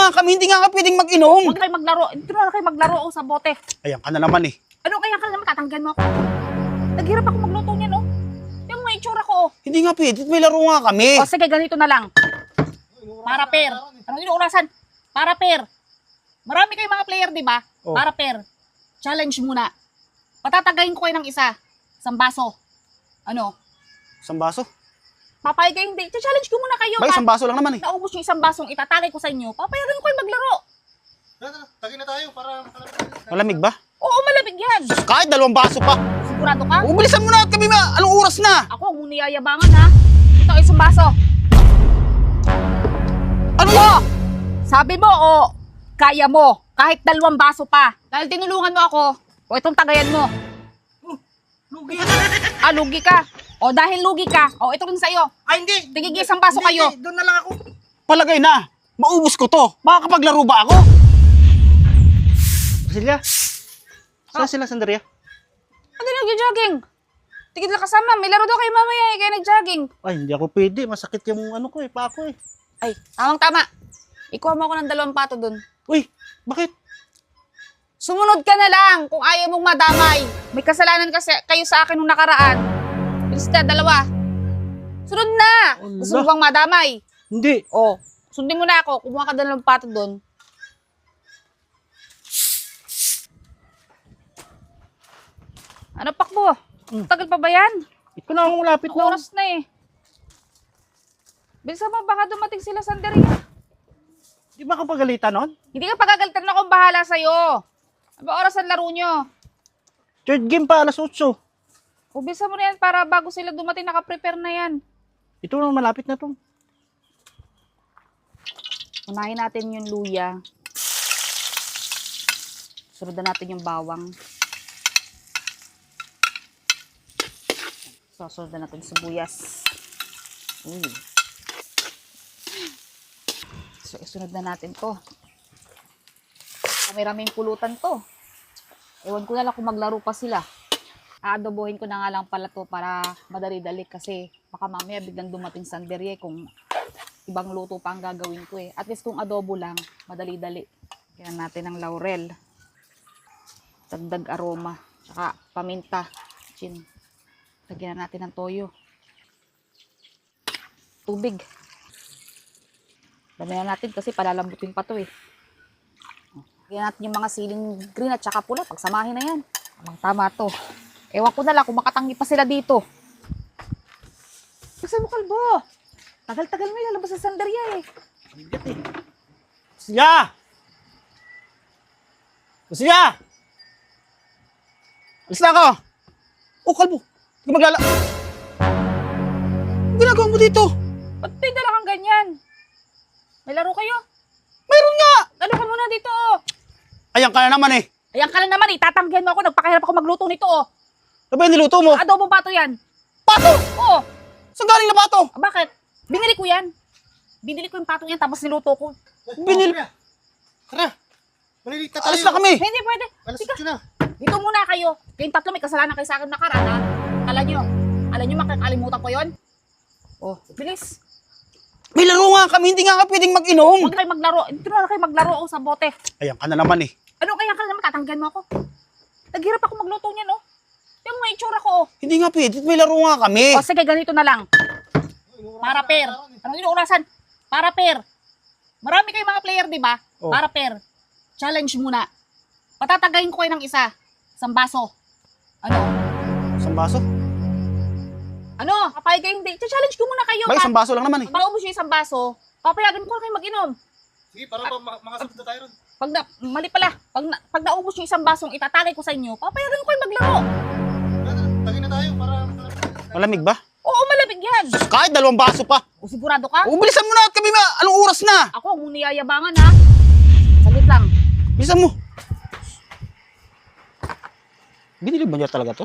nga kami, hindi nga ka pwedeng mag-inom. Huwag kayo maglaro. Hindi na kayo maglaro sa bote. Ayan ka na naman eh. Ano kaya ka naman tatanggan mo ako? Naghirap ako magluto niyan, oh. Yung may itsura ko, oh. Hindi nga pwede, may laro nga kami. O sige, ganito na lang. Para pair. Anong inuurasan? Para pair. Marami kayong mga player, di ba? Oh. Para pair. Challenge muna. Patatagayin ko kayo ng isa. Isang baso. Ano? Isang baso? Papayag kayo hindi. Challenge ko muna kayo. Ba, isang baso lang naman eh. Naubos yung isang basong itatagay ko sa inyo. Papayagan ko kayo maglaro. Tagi na tayo para Malamig ba? Oo, malamig yan. Kahit 2 baso pa. Sigurado ka? Ubilisan mo na at kami anong oras na? Ako, ang niyayabangan ha. Ito, isang baso. Ano ba? Sabi mo, o kaya mo. Kahit 2 baso pa. Dahil tinulungan mo ako, o itong tagayan mo. lugi. Ah, lugi ka. O dahil lugi ka, o ito rin sa'yo. Ay, hindi. Tigigil isang baso kayo. Doon na lang ako. Palagay na. Maubos ko to. Makakapaglaro ba ako? Silya, saan sila Sandaria? Ano nag-jogging? Tigil na kasama. May laro daw kayo mamaya eh, kaya nag-jogging. Ay, hindi ako pwede. Masakit yung ano ko eh, pa ako eh. Ay, tamang-tama. Ikuha mo ako ng 2 pato dun. Uy, bakit? Sumunod ka na lang kung ayaw mong madamay. May kasalanan kasi kayo sa akin nung nakaraan. Bilis ka, 2. Sunod na! Gusto mo Allah. bang madamay? Hindi. O, sundin mo na ako. Kumuha ka 2 pato dun. Ano pakbo? Tagal pa ba yan? Ito na akong lapit na. Oras na eh. Bilisan mo, baka dumating sila Sandaria. Di ba kapagalitan nun? Hindi ka pagagalitan na akong bahala sa'yo. Ano ba oras ang laro nyo? Third game pa, 8:00. Bilisan mo na yan para bago sila dumating, nakaprepare na yan. Ito na, malapit na to. Unahin natin yung luya. Sunod na natin yung bawang. Susunod na natin sibuyas. So, isunod na natin to. Kami-raming pulutan to. Ewan ko na lang kung maglaro pa sila. Aadobohin ko na nga lang pala to para madali-dali kasi baka mamaya biglang dumating Sandaria kung ibang luto pa ang gagawin ko eh. At least kung adobo lang, madali-dali. Kaya natin ng laurel. Dagdag aroma. Tsaka paminta. Chin. Lagyan natin ng toyo. Tubig. Damihan natin kasi palalambutin pa to eh. Lagyan natin yung mga siling green at saka pula. Pagsamahin na yan. Tama to. Ewan ko na lang kung makatangi pa sila dito. Kasi mo kalbo. Tagal-tagal mo lalabas sa Sandaria eh. Silya! Silya! Alis na ako! Oh, kalbo! Hindi ka maglala... Ang ginagawa mo dito? Ba't may dala kang ganyan? May laro kayo? Mayroon nga! Lalo ka muna dito oh. Ayan ka na naman eh. Ayan ka lang naman eh. Tatanggihan mo ako. Nagpakahirap ako magluto nito oh. Ano ba yung niluto mo? Adobo pato yan. Pato! Oo. Saan galing na pato? Ah, bakit? Binili ko yan. Binili ko yung patong yan tapos niluto ko. Binil... Tara. Malilita tayo. Alis na kami! Hindi pwede. Alas Sige, 8 na. dito muna kayo. Kayong 3 may kasalanan kayo sa akin nakaraan ha. Alam nyo makakalimutan ko yon. Oh, bilis. May laro nga kami, hindi nga ka pwedeng mag-inom. Huwag kayo maglaro. Hindi na kayo maglaro sa bote. Ayan ka na naman eh. Ano kaya ka naman tatanggihan mo ako? Naghirap ako magluto niyan oh. Yung may itsura ko oh. Hindi nga pwede, may laro nga kami. O sige, ganito na lang. Para pair. Anong inuurasan? Para pair. Marami kayong mga player, di ba? Oh. Para pair. Challenge muna. Patatagayin ko kayo ng isa. Isang baso. Ano? Isang baso? Ano? Kapayag kayo hindi. Challenge ko muna kayo. Ba, isang baso lang naman eh. Pag naubos yung isang baso, papayagan ko na kayo mag-inom. Sige, para makasabot na tayo ron. Mali pala. Pag naubos yung isang basong itatagay ko sa inyo, papayagan ko kayo maglaro. Tagi na tayo para Malamig ba? Oo, malamig yan. Kahit 2 baso pa. O sigurado ka? Ubilisan mo na at kami anong oras na? Ako, ang niyayabangan ha. Saglit lang. Bilisan mo. Binili ba niya talaga to?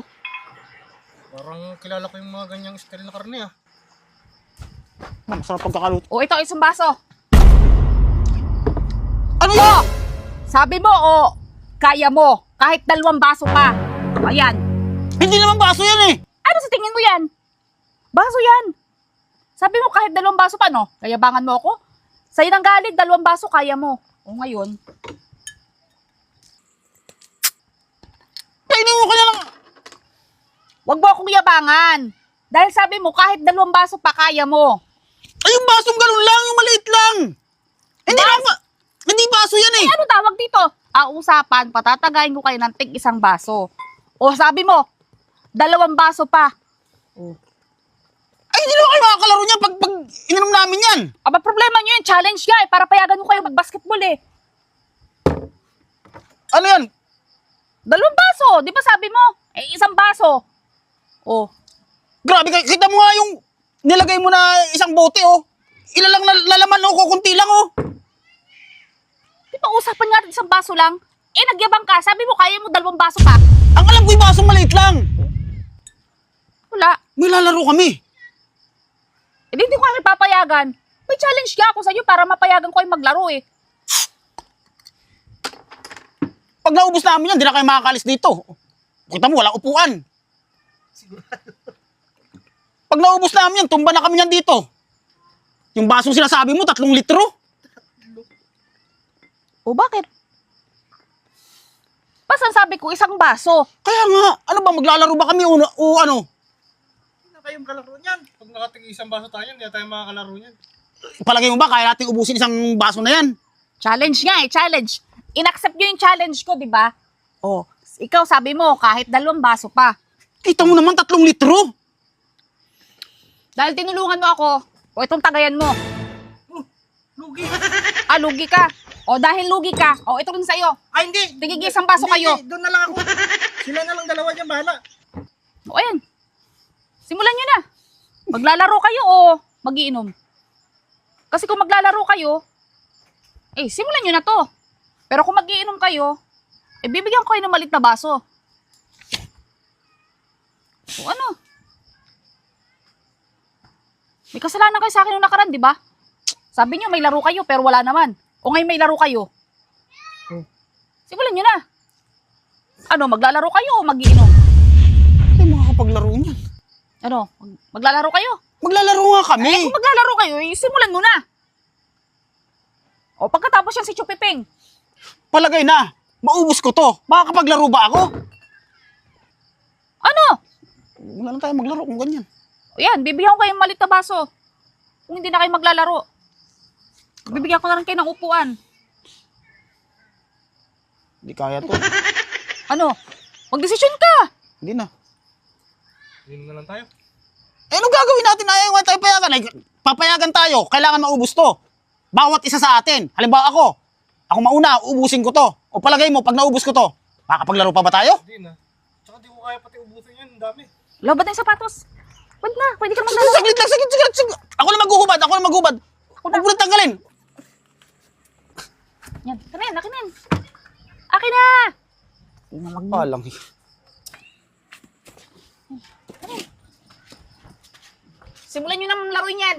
parang kilala ko yung mga ganyang style na karne ah. Masarap pagkakaluto. O, ito isang baso. Ano ba? Sabi mo, o kaya mo. Kahit 2 baso pa. Ayan. Hindi naman baso yan eh. Ano sa tingin mo yan? Baso yan. Sabi mo kahit 2 baso pa, no? Kayabangan mo ako? Sa'yo nang galing, 2 baso, kaya mo. O ngayon, Kainin mo kaya lang. wag mo akong yabangan. Dahil sabi mo, kahit 2 baso pa, kaya mo. Ay, yung basong galon lang, yung maliit lang. Hindi lang, hindi baso yan eh. Ano tawag dito? Usapan, patatagayin ko kayo ng tig 1 baso. O sabi mo, 2 baso pa. Ay, hindi naman kayo makakalaro niyan pag ininom namin yan. Aba, problema nyo yun. Challenge nga eh. Para payagan ko kayo mag-basketball eh. Ano yan? 2 baso. Di ba sabi mo? 1 baso. Oh. Grabe, kita mo nga yung nilagay mo na isang bote, oh. Ilan lang lalaman, oh, kukunti lang, oh. Di ba usapan nga 1 baso lang? Nagyabang ka. Sabi mo, kaya mo 2 baso pa. Ang alam ko yung basong maliit lang. Wala. May lalaro kami. Hindi ko kayo papayagan. May challenge nga ako sa'yo para mapayagan ko kayo maglaro eh. Pag naubos namin yan, di na kayo makakalis dito. Kita mo, walang upuan. Pag naubos namin yan, tumba na kami yan dito. Yung basong sinasabi mo, 3 litro. O bakit? Pasan sabi ko 1 baso? Kaya nga, ano ba, maglalaro ba kami o ano? Hindi na kayong kalaro niyan. Pag nakatig isang baso tayo, hindi na tayo makakalaro niyan. Palagay mo ba, kaya natin ubusin isang baso na yan? Challenge nga eh, challenge. In-accept nyo yung challenge ko, di ba? O, ikaw sabi mo, kahit 2 baso pa. Kita mo naman, 3 litro. Dahil tinulungan mo ako, o itong tagayan mo. Lugi. Lugi ka. O dahil lugi ka, o ito rin sa'yo. Ay, hindi. Tigigil 1 baso Hindi, kayo. hindi. Doon na lang ako. Sila na lang dalawa dyan, bahala. O ayan. Simulan nyo na. Maglalaro kayo o magiinom? Kasi kung maglalaro kayo, simulan nyo na to. Pero kung magiinom kayo, bibigyan ko kayo ng maliit na baso. O ano? May kasalanan kayo sa akin nung nakaraan, di ba? Sabi nyo may laro kayo pero wala naman. O ngayon may laro kayo. Simulan nyo na. Ano, maglalaro kayo o magiinom? Hindi makakapaglaro niyan. Ano, maglalaro kayo? Maglalaro nga kami. Kung maglalaro kayo, simulan mo na. O pagkatapos yan si Chupiping. Palagay na, maubos ko to. Makakapaglaro ba ako? Ano? Wala na tayo maglaro kung ganyan. O yan, bibigyan ko kayo ng maliit na baso. Kung hindi na kayo maglalaro. Bibigyan ko na rin kayo ng upuan. Hindi kaya to. Ano? Magdesisyon ka. Hindi na. Hindi na lang tayo. Anong gagawin natin? Ayaw nga tayo payagan. Papayagan tayo. Kailangan maubos to. Bawat isa sa atin. Halimbawa ako mauna, ubusin ko to. O palagay mo, pag naubos ko to, makakapaglaro pa ba tayo? Hindi na. Tsaka di ko kaya pati ubusin yan. Ang dami. Labat na yung sapatos. Pwede na, pwede ka maglalaro. Saglit lang, saglit. Ako na maghuhubad. Huwag mo na tanggalin. Yan, akin na. Akin na! Palang. Simulan nyo naman laro yan.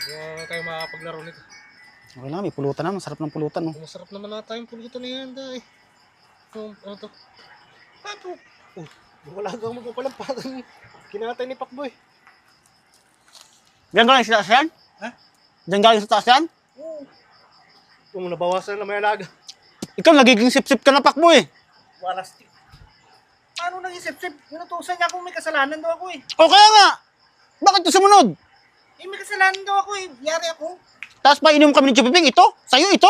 Hindi na tayo makakapaglaro nito. Okay lang, may pulutan na. Masarap ng pulutan. No? Masarap naman na tayong pulutan na yan, day. Ano to? Ano? Wala kang magpapalampagan. Kinatay ni Pakboy. Diyan galing sa taas yan? Ha? Diyan galing sa taas yan? Oo. Kung nabawasan na may alaga. Ikaw, nagiging sip-sip ka na, Pakboy. Walastik. Paano nang isip-sip? Inutusan niya kung may kasalanan daw ako eh. O kaya nga, bakit ito sumunod? May kasalanan daw ako eh. Yari ako. Tapos pa inom kami ni Chupiping, ito? Sa'yo ito?